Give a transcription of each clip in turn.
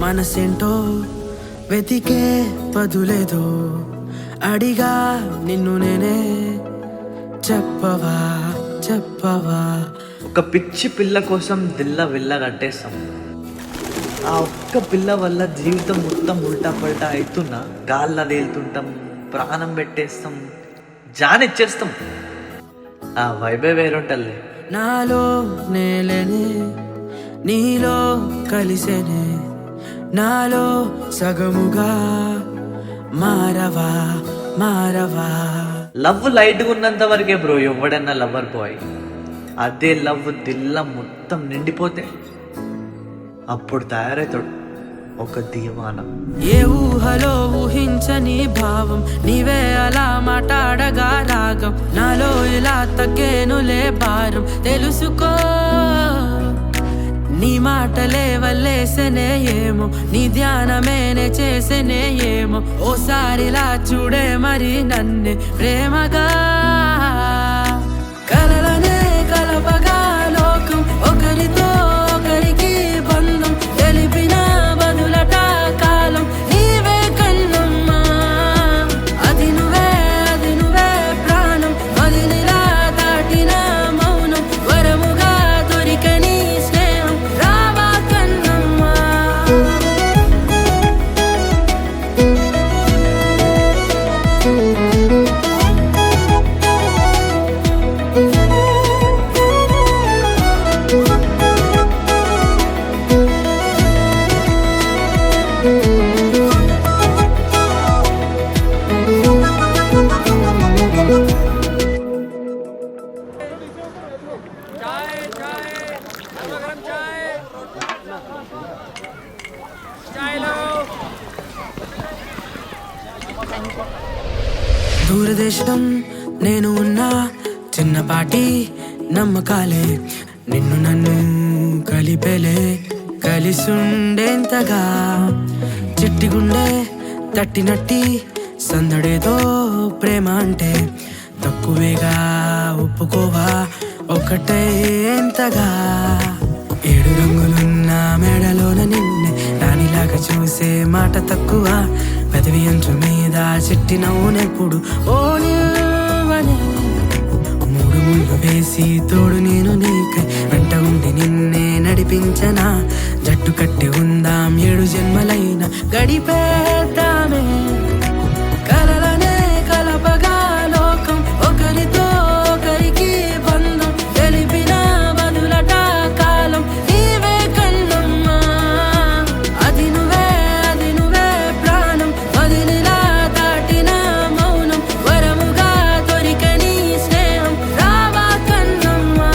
మనసేంటో వెతికే పదులేదో అడిగా నిన్ను నేనే చెప్పవా చెప్పవా. ఒక పిచ్చి పిల్ల కోసం దిల్ల విల్ల కట్టేస్తాం. ఆ ఒక్క పిల్ల వల్ల జీవితం మొత్తం ఉల్టా పల్టా అవుతున్నా గాల్లో తేలుతుంటాం, ప్రాణం పెట్టేస్తాం, జానిచ్చేస్తాం. ఆ వైబే వేరుంటలే. నాలో నేలేనే నీలో కలిసేనే నాలో సగముగా మారవా మారవా. లవ్ లైట్గా ఉన్నంత వరకే బ్రో ఎవడన్నా లవర్ బాయ్. అదే లవ్ దిల్ల మొత్తం నిండిపోతే అప్పుడు తయారవుతాడు ఒక దీవాన. ఏ ఊహలో ఊహించని భావం నీవే అలా మాట్లాడగా రాగం నాలో ఇలా తగ్గేనులే భారం తెలుసుకో. నీ మాటలే వల్లేసనే ఏమో నీ ధ్యానమేనే చేసనే ఏమో ఓసారిలా చూడే మరి నన్నే ప్రేమగా. కలలనే కలపగా లోకం ఒకరితో ఒకరికి బంధం తెలిపిన బదులట కాలం నీవే కన్నమ్మా. అది నువ్వే ప్రాణం వదిలిలా దాటిన మౌనం వరముగా దొరికని స్నేహం రావా కన్నమ్మా. దూరదేశం నేను ఉన్నా చిన్నపాటి నమ్మకాలే నిన్ను నన్ను కలిపేలే కలిసుండేంతగా. చిట్టి గుండె తట్టినట్టి సందడేదో ప్రేమ అంటే తక్కువేగా ఒప్పుకోవా ఒకటే ఎంతగా. 7 రంగులున్న మెడలోన నిన్నే రాణిలాగా చూసే మాట తక్కువ పెదవి అంచు మీద చిట్టి నవ్వునెప్పుడు ఓనివనే. 3 ముళ్ళు వేసి తోడు నేను నీకై వెంట ఉండి నిన్నే నడిపించనా. జట్టు కట్టి ఉందాం 7 జన్మలైన గడిపేద్దామే. కలలనే కలపగా లోకం ఒకరితో ఒకరికి బంధం తెలిపిన బదులట కాలం నీవే కన్నమ్మా. అది నువ్వే ప్రాణం వదిలిలా దాటిన మౌనం వరముగా దొరికని స్నేహం రావా కన్నమ్మా.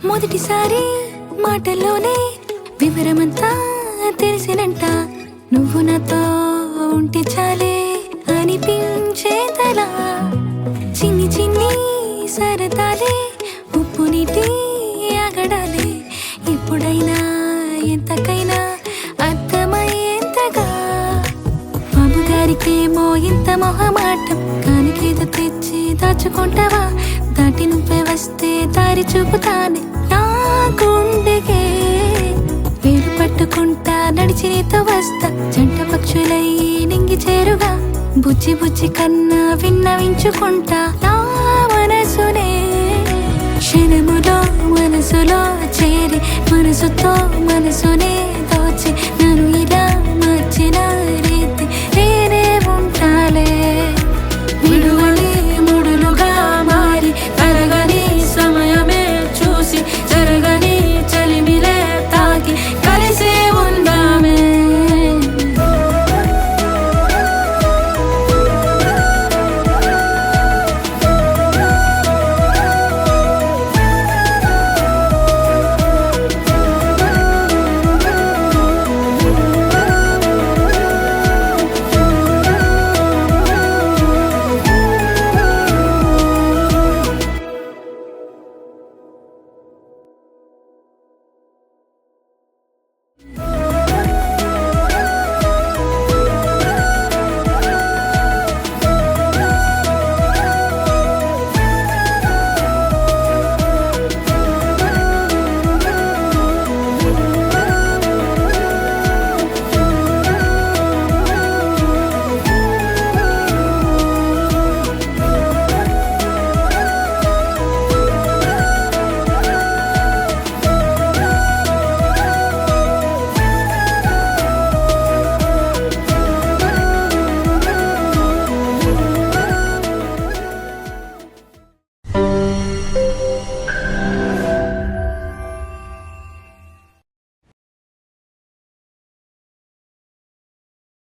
మొదటిసారి మాటల్లోనే వివరమంతా తెలిసినంట నువ్వు నాతో ఉంటే చాలే అనిపించేదలా. చిన్ని చిన్ని సరదాలే ఉప్పు నీటి ఆగడాలే ఎప్పుడైనా ఎంతకైనా అర్థమయ్యేంతగా. బాబుగారికేమో ఇంత మొహమాటం కానికేదో తెచ్చి దాచుకుంటావా. దాటి నువ్వే వస్తే దారి చూపుతానే నా గుండెకే వేలు పట్టుకుంటా నడిచి నీతో వస్తా. జంట పక్షులయ్యి నింగి చేరుగా బుజ్జి బుజ్జి కన్నా విన్నవించుకుంటా నా మనసునే. క్షణములో మనసులో చేరి మనసుతో మనసునే దోచి నన్ను ఇలా మార్చిన